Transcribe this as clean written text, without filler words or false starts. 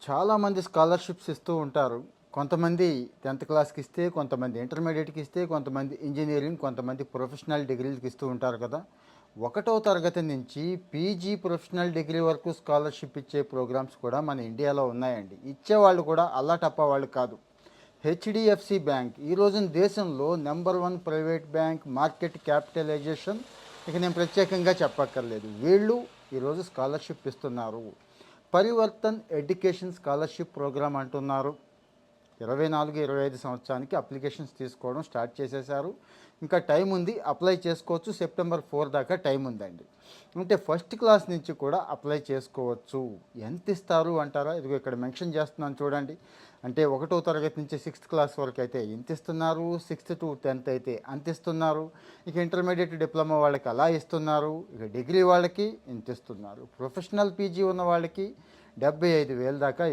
చాలామంది స్కాలర్షిప్స్ ఇస్తూ ఉంటారు. కొంతమంది 10థ్ క్లాస్‌కి ఇస్తే, కొంతమంది ఇంటర్మీడియేట్‌కి ఇస్తే, కొంతమంది ఇంజినీరింగ్, కొంతమంది ప్రొఫెషనల్ డిగ్రీలకి ఇస్తూ ఉంటారు కదా! ఒకటో తరగతి నుంచి పీజీ ప్రొఫెషనల్ డిగ్రీ వరకు స్కాలర్షిప్ ఇచ్చే ప్రోగ్రామ్స్ కూడా మన ఇండియాలో ఉన్నాయండి. ఇచ్చేవాళ్ళు కూడా అల్లాటప్పా వాళ్ళు కాదు. హెచ్డిఎఫ్సి బ్యాంక్ ఈ రోజున దేశంలో number 1 private bank, market capitalisation ఇక నేను ప్రత్యేకంగా చెప్పక్కర్లేదు. వీళ్ళు ఈరోజు స్కాలర్షిప్ ఇస్తున్నారు. పరివర్తన్ ఎడ్యుకేషన్ స్కాలర్షిప్ ప్రోగ్రామ్ అంటున్నారు. 24-25 సంవత్సరానికి అప్లికేషన్స్ తీసుకోవడం స్టార్ట్ చేసేశారు. ఇంకా టైం ఉంది, అప్లై చేసుకోవచ్చు. సెప్టెంబర్ 4 దాకా టైం ఉందండి. అంటే ఫస్ట్ క్లాస్ నుంచి కూడా అప్లై చేసుకోవచ్చు. ఎంత ఇస్తారు అంటారా? ఇదిగో ఇక్కడ మెన్షన్ చేస్తున్నాను చూడండి. అంటే 1వ తరగతి నుంచి 6th క్లాస్ వరకు అయితే ఇంత ఇస్తున్నారు, 6th to 10th అయితే అంత ఇస్తున్నారు, ఇక ఇంటర్మీడియట్ డిప్లొమా వాళ్ళకి అలా ఇస్తున్నారు, ఇక డిగ్రీ వాళ్ళకి ఇంత ఇస్తున్నారు, ప్రొఫెషనల్ పీజీ ఉన్న వాళ్ళకి 75,000 దాకా